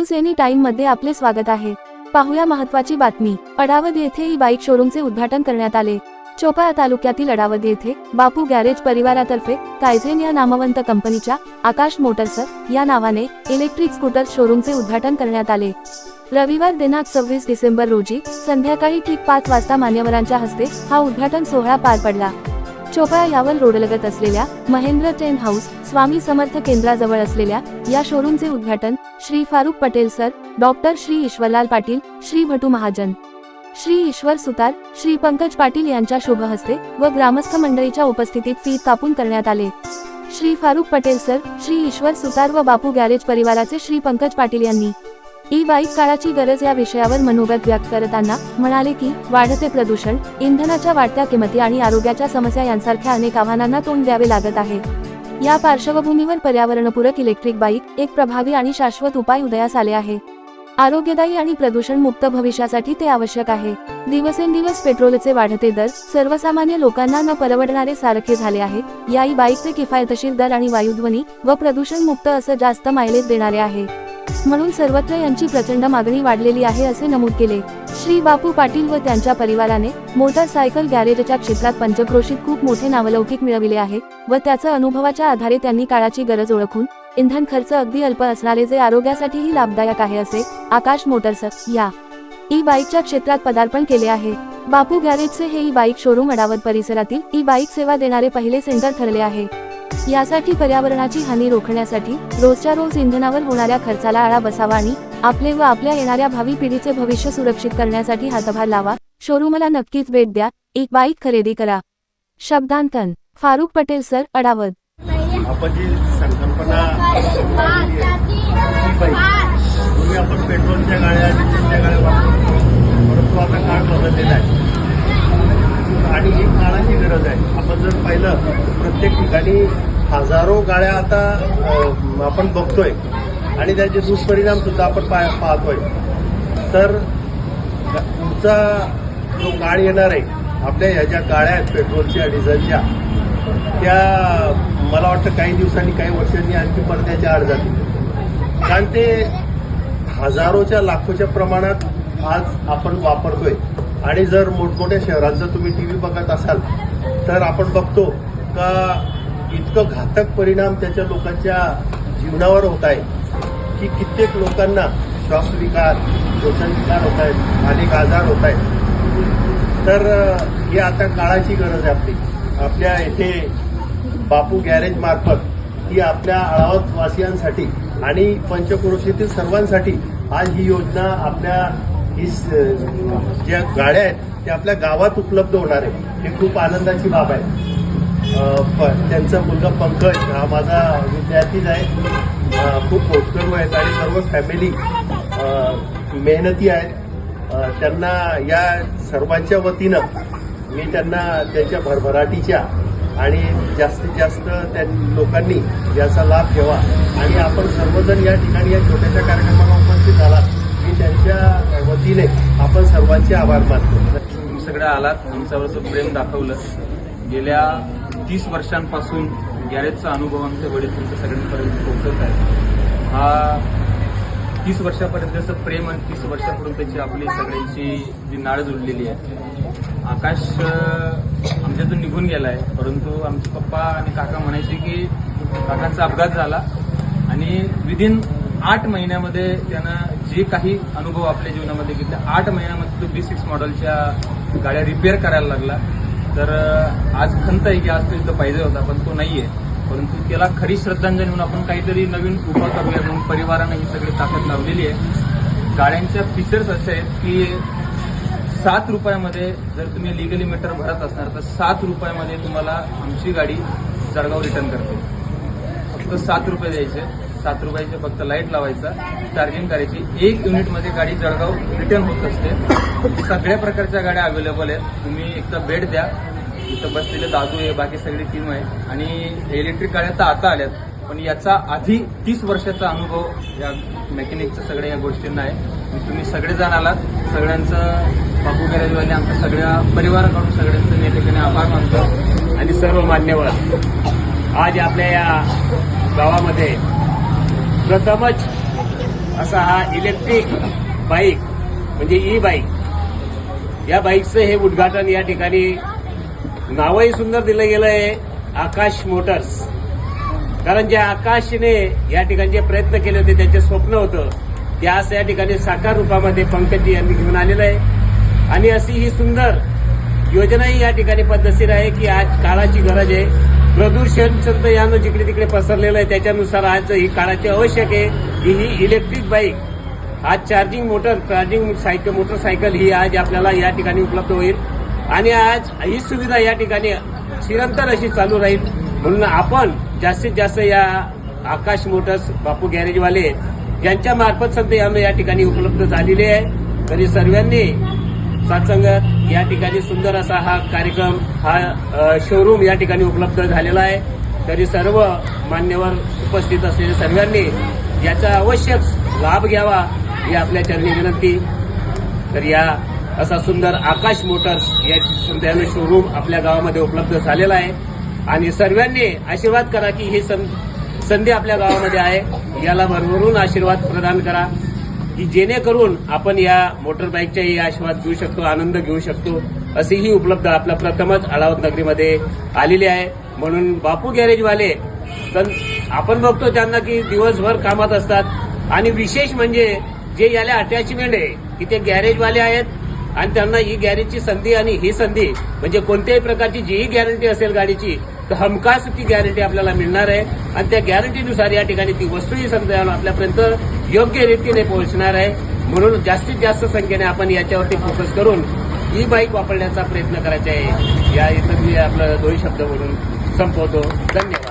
News any time मध्ये आपले स्वागत आहे। पाहूया महत्त्वाची बातमी। अडावद येथे ई बाईक शोरूमचे उद्घाटन करण्यात आले। चोपडा तालुक्यातील अडावद येथे बापू गॅरेज परिवारातर्फे कायझेन या नामवंत कंपनीच्या आकाश मोटर्स या नावाने इलेक्ट्रिक स्कूटर शोरूमचे उद्घाटन करण्यात आले। रविवार दिनांक 26 डिसेंबर रोजी संध्याकाळी ठीक 5 वाजता मान्यवरांच्या हस्ते हा उद्घाटन सोहळा पार पडला। चोपडा यावल रोडलगत असलेल्या महेंद्र टेन हाऊस स्वामी समर्थ केंद्राजवळ असलेल्या या शोरूमचे उद्घाटन श्री फारुक पटेल सर, डॉक्टर श्री ईश्वरलाल पाटील, श्री भटू महाजन, श्री ईश्वर सुतार, श्री पंकज पाटील यांच्या शुभ हस्ते व ग्रामस्थ मंडळीच्या उपस्थितीत फीत कापून करण्यात आले। श्री फारुक पटेल सर, श्री ईश्वर सुतार व बापू गॅरेज परिवाराचे श्री पंकज पाटील यांनी ई बाईक काळाची गरज या विषयावर मनोगत व्यक्त करताना म्हणाले की वाढते प्रदूषण, इंधनाच्या वाढत्या किमती आणि आरोग्याच्या समस्या यांसारख्या अनेक आव्हानांना तोंड द्यावे लागत आहे। या पार्श्वभूमीवर पर्यावरणपूरक इलेक्ट्रिक बाईक एक प्रभावी आणि शाश्वत उपाय उदयास आले आहे। आरोग्यदायी आणि प्रदूषण मुक्त भविष्यासाठी ते आवश्यक आहे। दिवसेंदिवस पेट्रोलचे वाढते दर सर्वसामान्य लोकांना न परवडणारे सारखे झाले आहे। या ई बाईकचे किफायतशीर दर आणि वायुध्वनी व प्रदूषण मुक्त असं जास्त मायलेज देणारे आहे, म्हणून सर्वत्र यांची प्रचंड मागणी वाढलेली आहे असे नमूद केले। श्री बापू पाटील व त्यांच्या परिवाराने मोटारसायकल गॅरेजच्या क्षेत्रात पंचक्रोशीत खूप मोठे नावलौकिक मिळविले आहे व त्याच्या अनुभवाच्या आधारे त्यांनी काळाची गरज ओळखून इंधन खर्च अगदी अल्प असणारे जे आरोग्यासाठीही लाभदायक आहे असे आकाश मोटर्स या ई बाईकच्या क्षेत्रात पदार्पण केले आहे। बापू गॅरेजचे हे ई बाईक शोरूम अडावद परिसरातील ई बाईक सेवा देणारे पहिले सेंटर ठरले आहे। यासाठी पर्यावरणाची हानी रोखण्यासाठी रोजच्या रोज इंधनावर होणाऱ्या खर्चाला आळा बसावा आणि आपले व आपल्या येणाऱ्या भावी पिढीचे भविष्य सुरक्षित करण्यासाठी हातभार लावा। शोरूमला नक्कीच भेट द्या, एक बाईक खरेदी करा। शब्दांकन फारुक पटेल सर, अडावद। आपण जी संकल्पना पूर्वी आपण पेट्रोलच्या गाड्या, डिझेलच्या गाड्या वापरतो, परंतु आता काळ बदललेला आहे आणि ही काळाची गरज आहे। आपण जर पाहिलं प्रत्येक ठिकाणी हजारो गाड्या आता आपण बघतोय आणि त्याचे दुष्परिणाम सुद्धा आपण पाहतोय। तर पुढचा जो काळ येणार आहे, आपल्या ह्या ज्या गाड्या आहेत पेट्रोलच्या, डिझेलच्या, त्या मला वाटतं काही दिवसांनी, काही वर्षांनी आणखी पडद्याच्या आड जातील, कारण ते हजारोच्या लाखोच्या प्रमाणात आज आपण वापरतोय। आणि जर मोठमोठ्या शहरांचा तुम्ही टीव्ही बघत असाल तर आपण बघतो का इतकं घातक परिणाम त्याच्या लोकांच्या जीवनावर होत आहे की कित्येक लोकांना श्वासविकार, श्वसनविकार होत आहेत, अनेक आजार होत आहेत। तर ही आता काळाची गरज आहे आपल्या इथे बापू गॅरेज मार्फत ही आपल्या अडावद वासियांसाठी आणि पंचक्रोशीतील सर्वांसाठी आज ही योजना आपल्या ज्या गाड्या आहेत त्या आपल्या गावात उपलब्ध होणार आहे। ही खूप आनंदाची बाब आहे। त्यांचा मुलगा पंकज हा माझा विद्यार्थीच आहे, खूप होटकरू आहेत आणि सर्व फॅमिली मेहनती आहेत। त्यांना या सर्वांच्या वतीनं मी त्यांना त्यांच्या भरभराटीच्या आणि जास्तीत जास्त त्या लोकांनी याचा लाभ घ्यावा आणि आपण सर्वजण या ठिकाणी या छोट्याशा कार्यक्रमाला उपस्थित झालात, मी त्यांच्या वतीने आपण सर्वांचे आभार मानतो। तुम्ही सगळे आलात, आमच्यावरचं प्रेम दाखवलं। गेल्या 30 वर्षांपासून गॅरेजचा अनुभव आमचे वडील तुमच्या सगळ्यांपर्यंत पोहोचत आहे। हा 30 वर्षापर्यंतचं प्रेम आणि 30 वर्षापर्यंतची आपली सगळ्यांची जी नाळ जुळलेली आहे। आकाश आमच्यातून निघून गेला आहे, परंतु आमचे पप्पा आणि काका म्हणायचे की काकांचा अपघात झाला आणि विदिन 8 महिन्यामध्ये त्यानं जे काही अनुभव आपल्या जीवनामध्ये घेतले, 8 महिन्यामध्ये तो B6 मॉडेलच्या गाड्या रिपेअर करायला लागला। तर आज खंत आहे की आज तो इथं पाहिजे होता पण तो नाहीये, परंतु त्याला खरी श्रद्धांजली म्हणून आपण काहीतरी नवीन उभा करूया म्हणून परिवारानं ही सगळी ताकद लावलेली आहे। गाड्यांच्या फीचर्स असे आहेत की 7 रुपयामध्ये जर तुम्ही लिगली मीटर भरत असणार तर 7 रुपयामध्ये तुम्हाला आमची गाडी जळगाव रिटर्न करते। फक्त 7 रुपये द्यायचे, 7 रुपयाचे फक्त लाईट लावायचा, चार्जिंग करायची, 1 युनिटमध्ये गाडी जळगाव रिटर्न होत असते। सगळ्या प्रकारच्या गाड्या अवेलेबल आहेत। तुम्ही एकदा भेट द्या, इथं बसलेले दादू आहे, बाकी सगळी टीम आहे आणि इलेक्ट्रिक गाड्या तर आता आल्यात, पण याचा आधी 30 वर्षाचा अनुभव या मेकॅनिकच्या सगळ्या या गोष्टींना आहे। तुम्ही सगळेजण आलात, सगळ्यांचं बापू गॅरेजवाले आमच्या सगळ्या परिवाराकडून सगळ्यांचं या ठिकाणी आभार मानतो। आणि सर्व मान्यवर आज आपल्या या गावामध्ये प्रथमच असा हा इलेक्ट्रिक बाईक म्हणजे ई बाईक, या बाईकचं हे उद्घाटन या ठिकाणी नावही सुंदर दिलं गेलं आहे, आकाश मोटर्स. कारण ज्या आकाशने या ठिकाणी जे प्रयत्न केले होते, त्यांचे स्वप्न होतं, ते आज या ठिकाणी साकार रूपामध्ये पंकजी यांनी घेऊन आलेलं आहे. आणि अशी ही सुंदर योजनाही या ठिकाणी पद्धतशीर आहे की आज काळाची गरज आहे. प्रदूषण तंत्रज्ञान जिकडे तिकडे पसरलेलं आहे, त्याच्यानुसार आज ही काळाची आवश्यक आहे की ही इलेक्ट्रिक बाईक, आज चार्जिंग मोटरसायकल ही आज आपल्याला या ठिकाणी उपलब्ध होईल. आणि आज ही सुविधा या ठिकाणी निरंतर अशी चालू राहील. म्हणून आपण जास्तीत जास्त या आकाश मोटर्स बापू गॅरेजवाले ज्यांच्या मार्फत तंत्रज्ञान या ठिकाणी उपलब्ध झालेले आहे, तरी सर्वांनी साथसंगत या ठिकाणी सुंदर असा हा कार्यक्रम, हा शोरूम या ठिकाणी उपलब्ध झालेला आहे. तरी सर्व मान्यवर उपस्थित असलेल्या सर्वांनी याचा आवश्यक लाभ घ्यावा ही आपल्या चरणी विनंती. तर या असा सुंदर आकाश मोटर्स या तंत्रज्ञान शोरूम आपल्या गावामध्ये उपलब्ध झालेला आहे. आणि सर्वांनी आशीर्वाद करा की ही संधी आपल्या गावामध्ये आहे, याला भरभरून आशीर्वाद प्रदान करा की जेणेकरून आपण या मोटर बाईकच्याही आशीर्वाद घेऊ शकतो, आनंद घेऊ शकतो. अशी ही उपलब्ध आपला प्रथमच अलावत नगरीमध्ये आलेली आहे. म्हणून बापू गॅरेजवाले आपण बघतो त्यांना की दिवसभर कामात असतात. आणि विशेष म्हणजे जे याला अटॅचमेंट आहे की ते गॅरेजवाले आहेत आणि त्यांना ही गॅरेजची संधी आणि ही संधी म्हणजे कोणत्याही प्रकारची जीही गॅरंटी असेल गाडीची, तर हमखास ती गॅरंटी आपल्याला मिळणार आहे. आणि त्या गॅरंटीनुसार या ठिकाणी ती वस्तूही समजा आपल्यापर्यंत योग्य रीतीने पोहोचणार आहे. म्हणून जास्तीत जास्त संख्येने आपण याच्यावरती फोकस करून ही बाईक वापरण्याचा प्रयत्न करायचा आहे. या इथं मी आपलं 2 शब्द बोलून संपवतो. धन्यवाद.